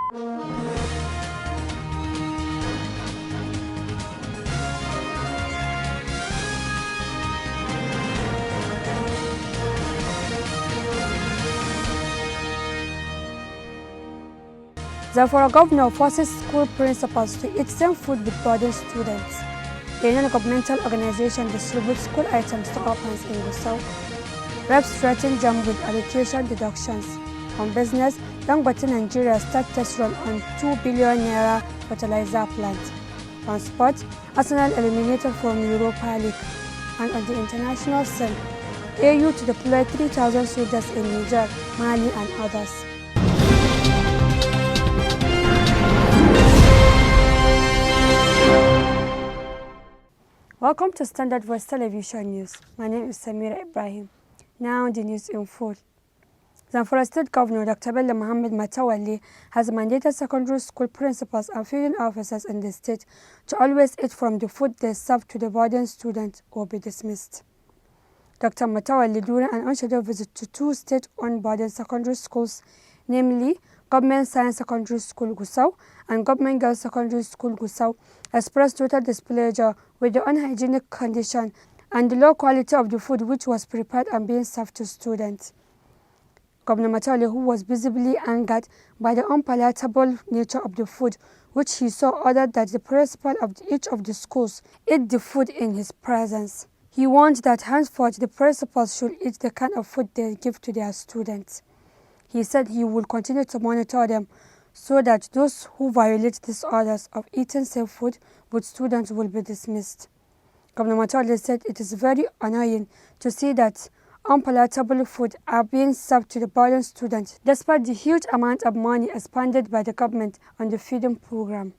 Therefore, governor forces school principals to eat same food with boarding students. A non-governmental organization distributes school items to orphans in Gusau. Reps threaten jam with allocation deductions. On business, Dangote Nigeria start test run on 2 billion naira fertilizer plant. On sports, Arsenal eliminated from Europa League. And on the international scene, AU to deploy 3,000 soldiers in Niger, Mali and others. Welcome to Standard Voice Television News. My name is Samira Ibrahim. Now the news in full. Zamfara State Governor Dr. Bello Muhammad Matawalli has mandated secondary school principals and feeding officers in the state to always eat from the food they serve to the boarding students or be dismissed. Dr. Matawalli, during an unscheduled visit to two state-owned boarding secondary schools, namely Government Science Secondary School Gusau and Government Girls Secondary School Gusau, expressed total displeasure with the unhygienic condition and the low quality of the food which was prepared and being served to students. Governor Matawalli, who was visibly angered by the unpalatable nature of the food, which he saw, ordered that the principal of each of the schools eat the food in his presence. He warned that henceforth the principals should eat the kind of food they give to their students. He said he will continue to monitor them so that those who violate these orders of eating safe food with students will be dismissed. Governor Matawalli said it is very annoying to see that unpalatable food are being served to the boarding students despite the huge amount of money expended by the government on the feeding program.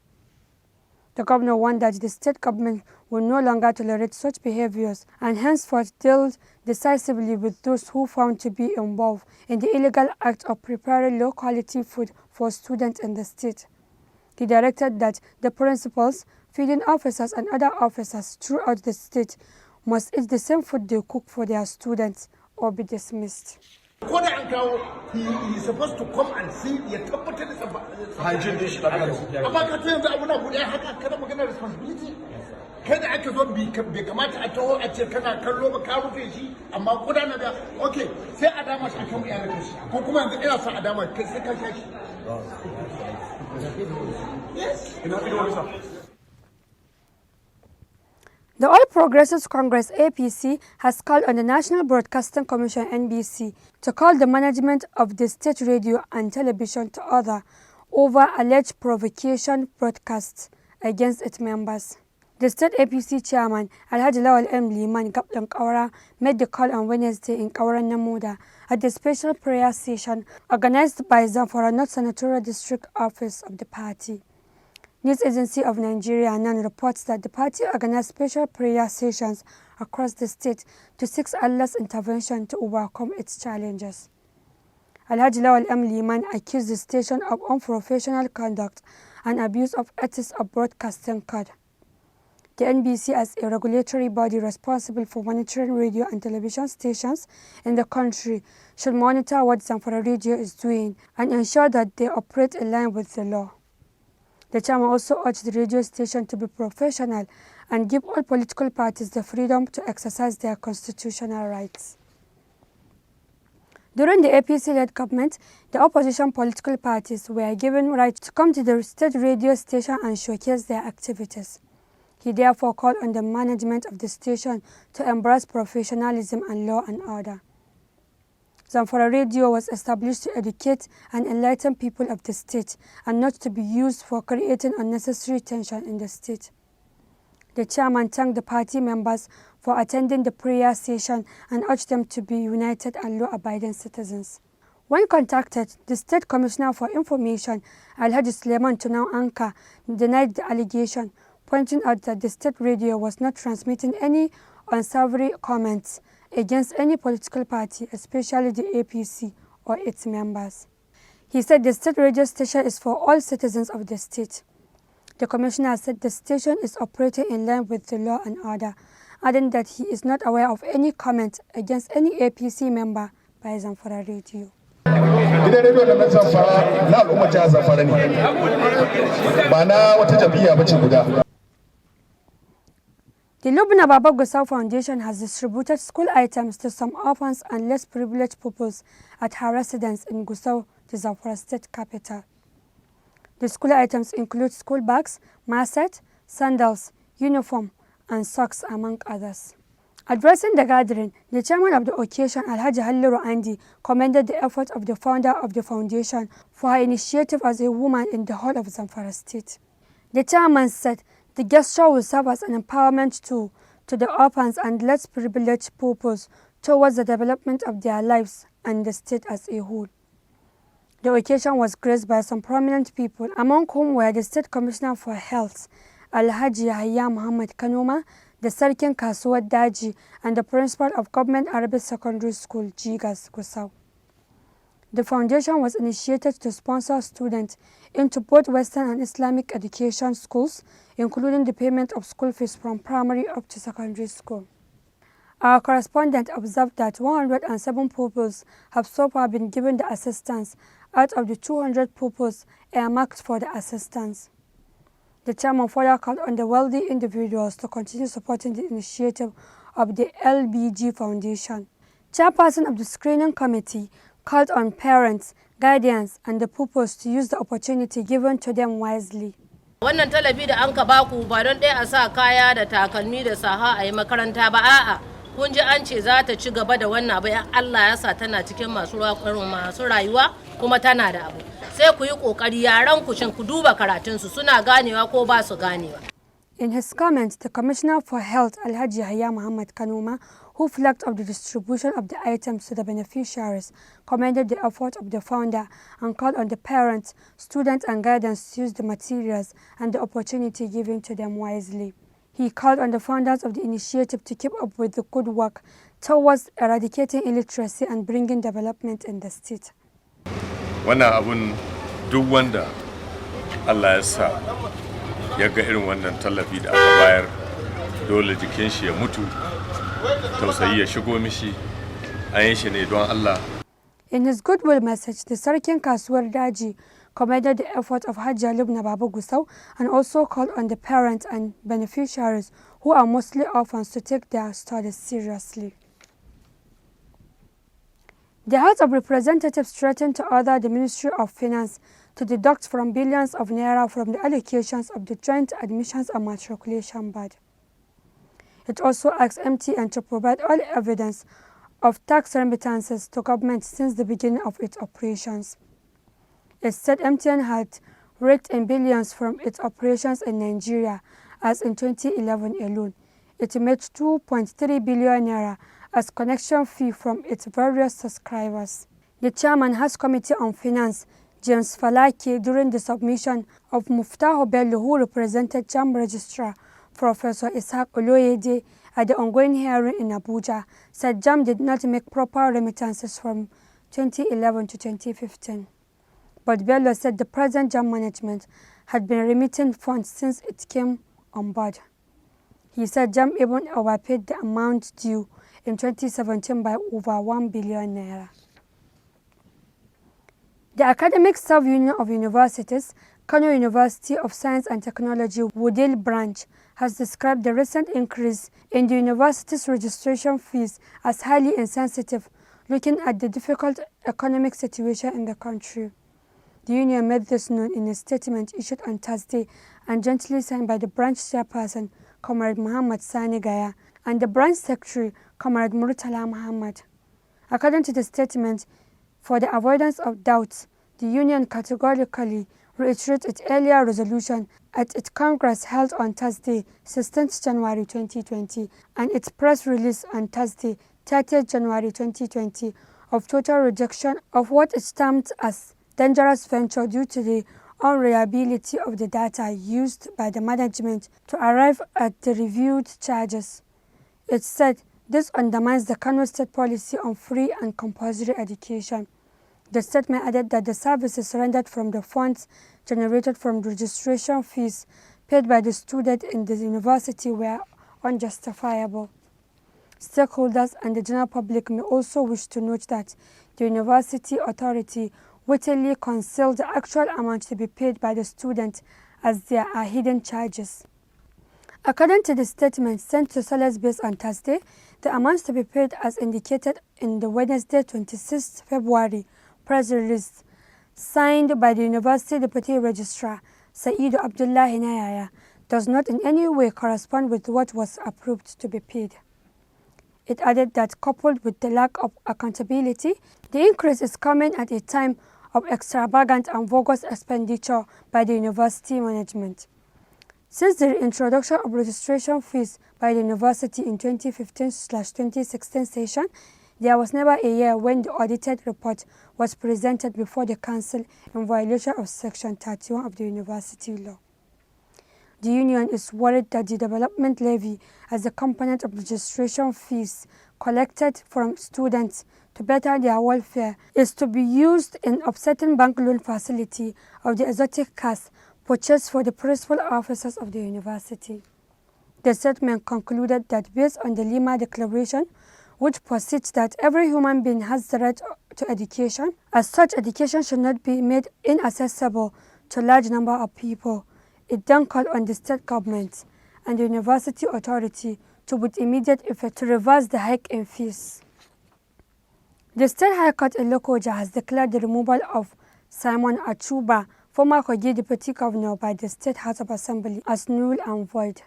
The governor warned that the state government will no longer tolerate such behaviors and henceforth deal decisively with those who found to be involved in the illegal act of preparing low-quality food for students in the state. He directed that the principals, feeding officers and other officers throughout the state must eat the same food they cook for their students or be dismissed. He is supposed to come and see hygiene responsibility. Kada ake zo bai kamata a taho a ce kana kallo ba ka rufe shi amma gudanar da okay sai a dama shi akan iyalan shi ko kuma yanzu ina son a dama kai sai ka shi. Yes. The All Progressives Congress (APC) has called on the National Broadcasting Commission (NBC) to call the management of the state radio and television to order over alleged provocation broadcasts against its members. The state APC chairman, Alhaji Lawal M. Liman Gablan Kaura, made the call on Wednesday in Kaura Namuda at the special prayer session organized by Zamfara North Senatorial District Office of the party. News Agency of Nigeria NAN reports that the party organized special prayer sessions across the state to seek Allah's intervention to overcome its challenges. Alhaji Lawal M. Liman accused the station of unprofessional conduct and abuse of ethics of broadcasting code. The NBC, as a regulatory body responsible for monitoring radio and television stations in the country, should monitor what Zamfara Radio is doing and ensure that they operate in line with the law. The chairman also urged the radio station to be professional and give all political parties the freedom to exercise their constitutional rights. During the APC-led government, the opposition political parties were given right to come to the state radio station and showcase their activities. He therefore called on the management of the station to embrace professionalism and law and order. Zamfara Radio was established to educate and enlighten people of the state and not to be used for creating unnecessary tension in the state. The chairman thanked the party members for attending the prayer session and urged them to be united and law-abiding citizens. When contacted, the State Commissioner for Information, Alhaji Suleiman Tunau Anka, denied the allegation, pointing out that the state radio was not transmitting any unsavory comments against any political party, especially the APC or its members. He said the state radio station is for all citizens of the state. The commissioner said the station is operating in line with the law and order, adding that he is not aware of any comment against any APC member by Zamfara Radio. gidan rediyo na Zamfara na al'ummar jihar Zamfara ne ba na wata jam'iyya bace guda. The Lubna Baba Gusau Foundation has distributed school items to some orphans and less privileged pupils at her residence in Gusau, the Zamfara state capital. The school items include school bags, maset, sandals, uniform, and socks, among others. Addressing the gathering, the chairman of the occasion, Alhaji Halliru Andi, commended the effort of the founder of the foundation for her initiative as a woman in the whole of Zamfara state. The chairman said the gesture will serve as an empowerment tool to the orphans and less privileged pupils towards the development of their lives and the state as a whole. The occasion was graced by some prominent people, among whom were the State Commissioner for Health, Alhaji Yahya Muhammad Kanoma, the Sarkin Kasuwar Daji, and the Principal of Government Arabic Secondary School, Jigas, Gusau. The foundation was initiated to sponsor students into both Western and Islamic education schools, including the payment of school fees from primary up to secondary school. Our correspondent observed that 107 pupils have so far been given the assistance out of the 200 pupils earmarked for the assistance. The chairman further called on the wealthy individuals to continue supporting the initiative of the LBG Foundation. Chairperson of the screening committee called on parents, guardians, and the pupils to use the opportunity given to them wisely. Wannan talabi da an ka baku ba don ɗaya a sa kaya da takalmi da saha a yi makaranta ba, a'a kun ji an ce za ta ci gaba da wannan abu, Allah ya sa tana cikin masu rayuwa kuma tana da abu. Sai ku yi ƙoƙari yaran ku shin ku duba karatunsu suna ganewa ko ba su ganewa. In his comments, the Commissioner for Health, Alhaji Yahya Muhammad Kanoma, who flagged up the distribution of the items to the beneficiaries, commended the effort of the founder and called on the parents, students and guardians to use the materials and the opportunity given to them wisely. He called on the founders of the initiative to keep up with the good work towards eradicating illiteracy and bringing development in the state. Wannan abun duk wanda Allah ya sa ya ga irin wannan tallafi da aka bayar dole jikin shi ya mutu, tausayi ya shigo mishi, an yi shi ne don Allah. In his goodwill message, the Sarkin Kasuwar Daji commended the effort of Hajia Lubna Baba Gusau and also called on the parents and beneficiaries, who are mostly orphans, to take their studies seriously. The House of Representatives threatened to order the Ministry of Finance to deduct from billions of naira from the allocations of the Joint Admissions and Matriculation Board. It also asked MTN to provide all evidence of tax remittances to government since the beginning of its operations. It said MTN had raked in billions from its operations in Nigeria, as in 2011 alone. It made 2.3 billion naira as connection fee from its various subscribers. The chairman House Committee on Finance, James Falake, during the submission of Muftaho Bello, who represented JAMB Registrar Professor Ishaq Oloyede at the ongoing hearing in Abuja, said JAMB did not make proper remittances from 2011 to 2015. But Bello said the present JAMB management had been remitting funds since it came on board. He said JAMB even overpaid the amount due in 2017 by over 1 billion naira. The Academic Staff Union of Universities, Kano University of Science and Technology, Wudil branch, has described the recent increase in the university's registration fees as highly insensitive, looking at the difficult economic situation in the country. The union made this known in a statement issued on Thursday and jointly signed by the branch chairperson, Comrade Muhammad Sani Gaya, and the branch secretary, Comrade Murtala Muhammad. According to the statement, for the avoidance of doubts, the union categorically reiterates its earlier resolution at its Congress held on Thursday, 16th January 2020, and its press release on Thursday, 30th January 2020, of total rejection of what it termed as dangerous venture due to the unreliability of the data used by the management to arrive at the reviewed charges. It said this undermines the Kano State policy on free and compulsory education. The statement added that the services rendered from the funds generated from registration fees paid by the student in the university were unjustifiable. Stakeholders and the general public may also wish to note that the university authority wittily concealed the actual amount to be paid by the student, as there are hidden charges. According to the statement sent to Solace Base on Thursday, the amounts to be paid as indicated in the Wednesday 26 February press release signed by the University Deputy Registrar Saidu Abdullahi Nayaya does not in any way correspond with what was approved to be paid. It added that coupled with the lack of accountability, the increase is coming at a time of extravagant and bogus expenditure by the university management. Since the introduction of registration fees by the university in 2015/2016 session, there was never a year when the audited report was presented before the council in violation of Section 31 of the university law. The union is worried that the development levy, as a component of registration fees collected from students to better their welfare, is to be used in offsetting bank loan facility of the exotic cars purchased for the principal officers of the university. The statement concluded that based on the Lima Declaration, which posits that every human being has the right to education, as such education should not be made inaccessible to a large number of people, it then called on the state government and the university authority to with immediate effect to reverse the hike in fees. The State High Court in Lokoja has declared the removal of Simon Achuba, former Kogi Deputy Governor, by the State House of Assembly as null and void.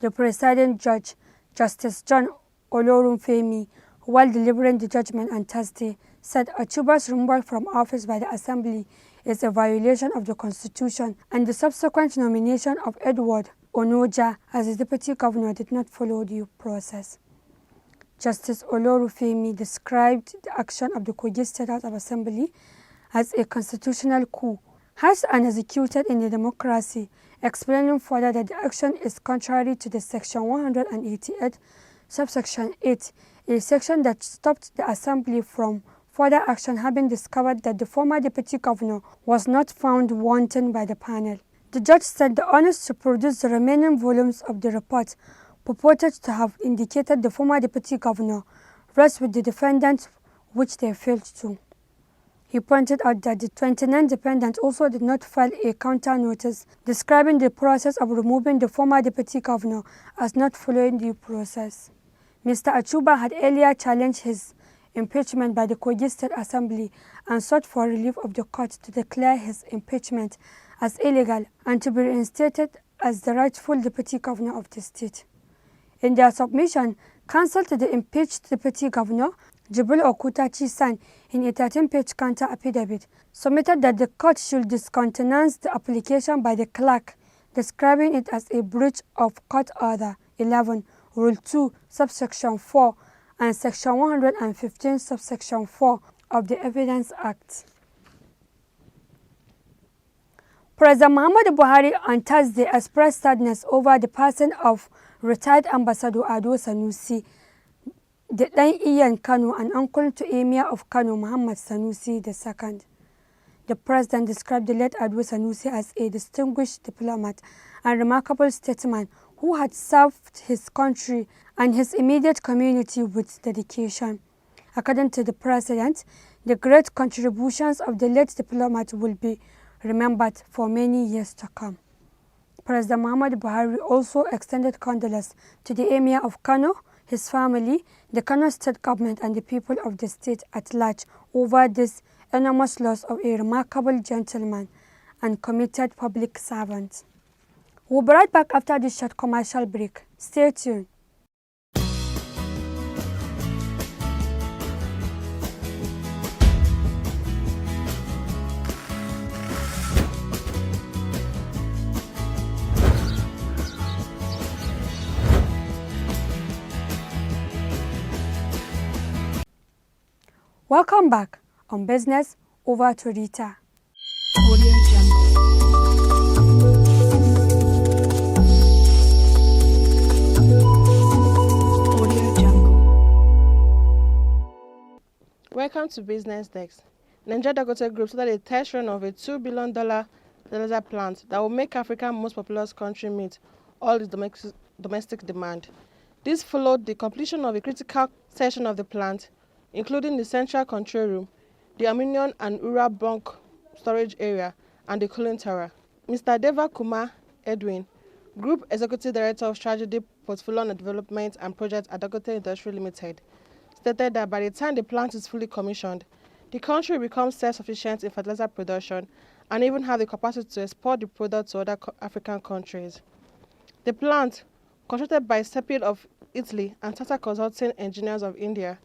The presiding judge, Justice John Olorunfemi, while delivering the judgment on Thursday, said Achuba's removal from office by the Assembly is a violation of the Constitution, and the subsequent nomination of Edward Onoja as the Deputy Governor did not follow due process. Justice Olorunfemi described the action of the Kogi State House of Assembly as a constitutional coup, harsh and executed in a democracy, explaining further that the action is contrary to the Section 188, subsection 8, a section that stopped the Assembly from further action, having discovered that the former Deputy Governor was not found wanting by the panel. The judge said the onus to produce the remaining volumes of the report purported to have indicated the former Deputy Governor rests with the defendants, which they failed to. He pointed out that the 29 defendants also did not file a counter notice describing the process of removing the former Deputy Governor as not following due process. Mr. Achuba had earlier challenged his impeachment by the Kogi State Assembly and sought for relief of the court to declare his impeachment as illegal and to be reinstated as the rightful Deputy Governor of the state. In their submission, counsel to the impeached Deputy Governor, Jibril Okutachi-san, in a 13-page counter affidavit, submitted that the court should discountenance the application by the clerk, describing it as a breach of Court Order 11, Rule 2, subsection 4, and Section 115, subsection 4 of the Evidence Act. President Muhammadu Buhari on Thursday expressed sadness over the passing of retired Ambassador Ado Sanusi, the Dan Iyan Kano and uncle to Emir of Kano Muhammad Sanusi II. The president described the late Ado Sanusi as a distinguished diplomat and remarkable statesman who had served his country and his immediate community with dedication. According to the president, the great contributions of the late diplomat will be remembered for many years to come. President Muhammadu Buhari also extended condolences to the Emir of Kano, his family, the Kano state government and the people of the state at large over this enormous loss of a remarkable gentleman and committed public servant. We'll be right back after this short commercial break. Stay tuned. Welcome back on Business. Over to Rita. Audio Jungle. Audio Jungle. Welcome to Business Desk. Nigeria Dangote Group started a test run of a $2 billion laser plant that will make Africa's most populous country meet all its domestic demand. This followed the completion of a critical section of the plant, including the central control room, the Aluminium and Ura Bunk Storage Area, and the Cooling Tower. Mr. Deva Kumar Edwin, Group Executive Director of Strategy, Portfolio and Development and Projects at Dangote Industry Limited, stated that by the time the plant is fully commissioned, the country will become self-sufficient in fertilizer production and even have the capacity to export the product to other African countries. The plant, constructed by Svtv of Italy and Tata Consulting Engineers of India,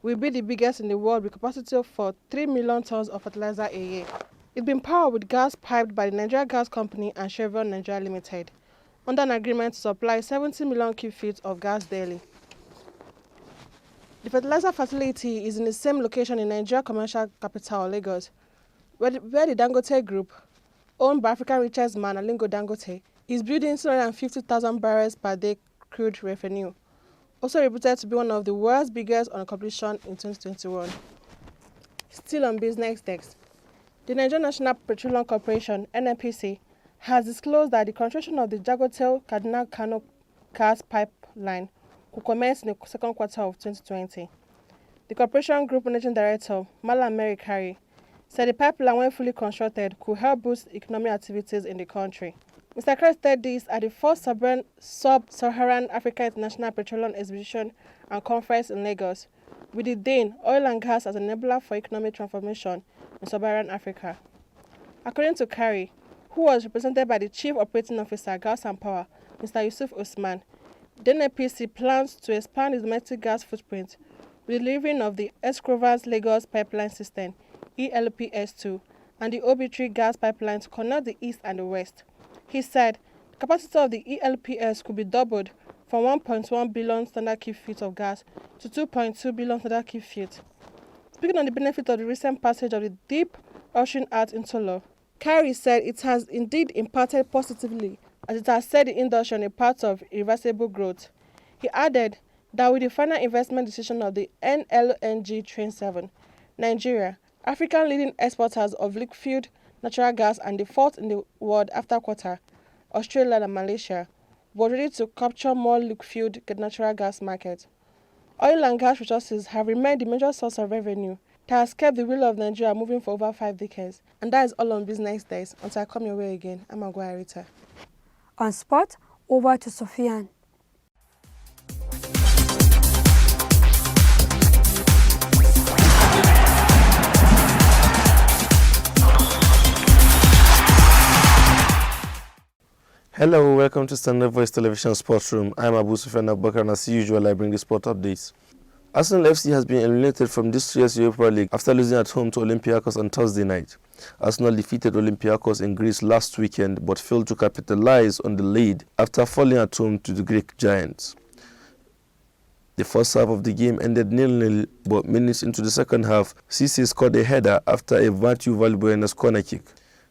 will be the biggest in the world with capacity for 3 million tons of fertilizer a year. It's been powered with gas piped by the Nigeria Gas Company and Chevron Nigeria Limited, under an agreement to supply 70 million cubic feet of gas daily. The fertilizer facility is in the same location in Nigeria commercial capital, Lagos, where the Dangote Group, owned by African richest man Aliko Dangote, is building 250,000 barrels per day crude revenue, also reputed to be one of the world's biggest on completion in 2021. Still on business desk, the Nigerian National Petroleum Corporation (NNPC) has disclosed that the construction of the Jagotel-Kaduna-Kano gas pipeline could commence in the second quarter of 2020. The corporation group managing director, Malam Mary Kari, said the pipeline, when fully constructed, could help boost economic activities in the country. Mr. Kari said this at the first Sub-Saharan Africa International Petroleum Exhibition and Conference in Lagos, with the theme Oil and Gas as an Enabler for Economic Transformation in Sub-Saharan Africa. According to Kari, who was represented by the Chief Operating Officer, Gas and Power, Mr. Yusuf Usman, the NNPC plans to expand its domestic gas footprint with the delivering of the Escrovance Lagos Pipeline System, ELPS2, and the OB3 gas pipeline to connect the east and the west. He said the capacity of the ELPS could be doubled from 1.1 billion standard cubic feet of gas to 2.2 billion standard cubic feet. Speaking on the benefit of the recent passage of the Deep Ocean Act into law, Kari said it has indeed impacted positively as it has set the industry on a path of irreversible growth. He added that with the final investment decision of the NLNG Train 7, Nigeria, African leading exporters of liquefied natural gas and the fourth in the world after Qatar, Australia and Malaysia, were ready to capture more liquefied natural gas market. Oil and gas resources have remained the major source of revenue that has kept the wheel of Nigeria moving for over 5 decades. And that is all on business days. Until I come your way again, I'm Agua Rita. On spot, over to Sofian. Hello, welcome to Standard Voice Television Sports Room. I'm Abu Sufyan Abubakar, and as usual, I bring the sport updates. Arsenal FC has been eliminated from this year's Europa League after losing at home to Olympiacos on Thursday night. Arsenal defeated Olympiacos in Greece last weekend but failed to capitalize on the lead after falling at home to the Greek giants. The first half of the game ended 0-0, but minutes into the second half, Cisse scored a header after a Matthew Valbuena's corner kick.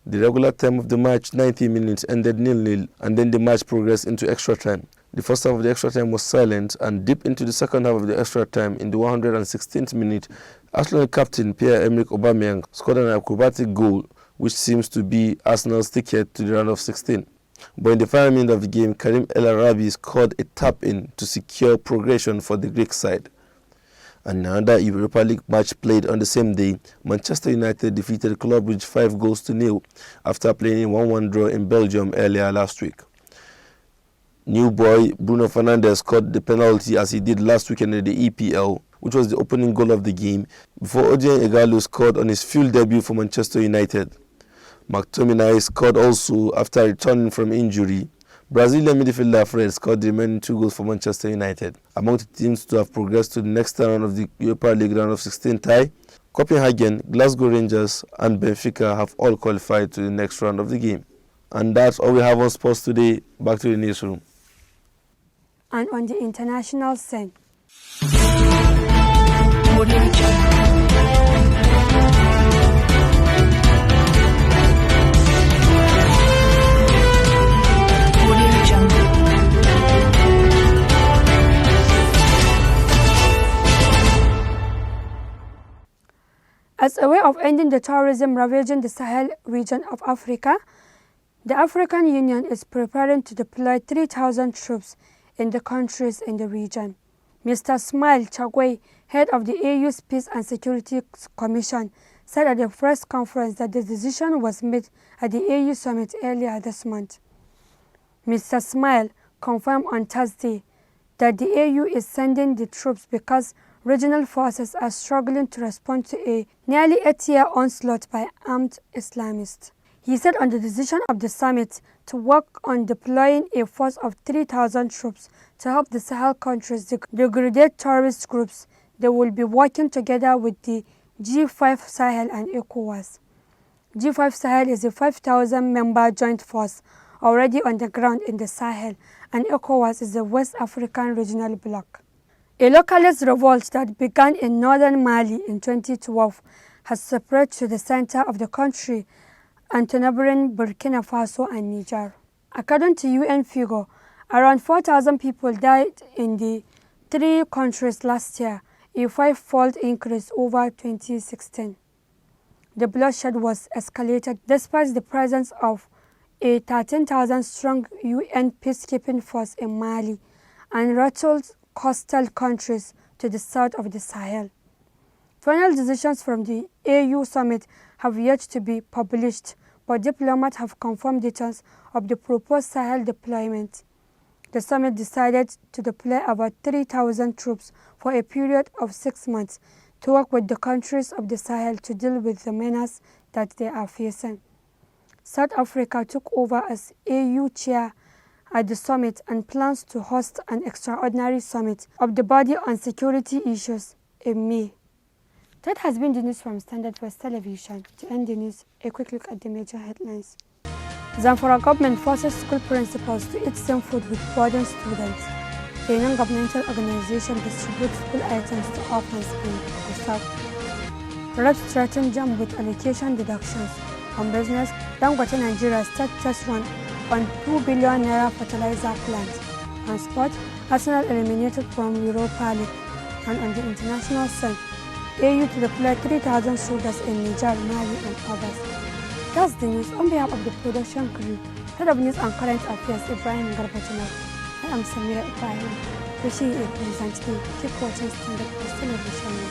The regular time of the match, 90 minutes, ended 0-0, and then the match progressed into extra time. The first half of the extra time was silent, and deep into the second half of the extra time, in the 116th minute, Arsenal captain Pierre-Emerick Aubameyang scored an acrobatic goal, which seems to be Arsenal's ticket to the round of 16. But in the final minute of the game, Karim El Arabi scored a tap-in to secure progression for the Greek side. Another Europa League match played on the same day, Manchester United defeated Club Brugge 5-0 after playing a 1-1 draw in Belgium earlier last week. New boy Bruno Fernandes scored the penalty as he did last weekend in the EPL, which was the opening goal of the game, before Odion Ighalo scored on his field debut for Manchester United. McTominay scored also after returning from injury. Brazilian midfielder Fred scored the remaining 2 goals for Manchester United. Among the teams to have progressed to the next round of the Europa League round of 16 tie, Copenhagen, Glasgow Rangers and Benfica have all qualified to the next round of the game. And that's all we have on sports today. Back to the newsroom. And on the international scene. As a way of ending the terrorism ravaging the Sahel region of Africa, the African Union is preparing to deploy 3,000 troops in the countries in the region. Mr. Smail Chagwe, head of the AU's Peace and Security Commission, said at a press conference that the decision was made at the AU summit earlier this month. Mr. Smail confirmed on Thursday that the AU is sending the troops because regional forces are struggling to respond to a nearly 8-year onslaught by armed Islamists. He said on the decision of the summit to work on deploying a force of 3,000 troops to help the Sahel countries degrade terrorist groups, they will be working together with the G5 Sahel and ECOWAS. G5 Sahel is a 5,000-member joint force already on the ground in the Sahel, and ECOWAS is a West African regional bloc. A localist revolt that began in northern Mali in 2012 has spread to the center of the country and to neighboring Burkina Faso and Niger. According to UN figure, around 4,000 people died in the three countries last year, a five-fold increase over 2016. The bloodshed was escalated despite the presence of a 13,000-strong UN peacekeeping force in Mali and rattled coastal countries to the south of the Sahel. Final decisions from the AU summit have yet to be published, but diplomats have confirmed details of the proposed Sahel deployment. The summit decided to deploy about 3,000 troops for a period of 6 months to work with the countries of the Sahel to deal with the menace that they are facing. South Africa took over as AU chair at the summit and plans to host an extraordinary summit of the body on security issues in May. That has been the news from Standard Voice Television. To end the news, a quick look at the major headlines. Zamfara government forces school principals to eat same food with boarding students. A non-governmental organization distributes school items to orphans in the south. Reps threaten jam with allocation deductions. On business, Dangote Nigeria start test run on 2 billion naira fertilizer plant. On sport, Arsenal eliminated from Europa League. And on the international scene, AU to deploy 3,000 soldiers in Niger, Mali and others. That's the news. On behalf of the production crew, Head of News and Current Affairs Ibrahim Garbatunov, I am Samira Ibrahim. Wishing you a pleasant day. Keep watching Standard Voice Television.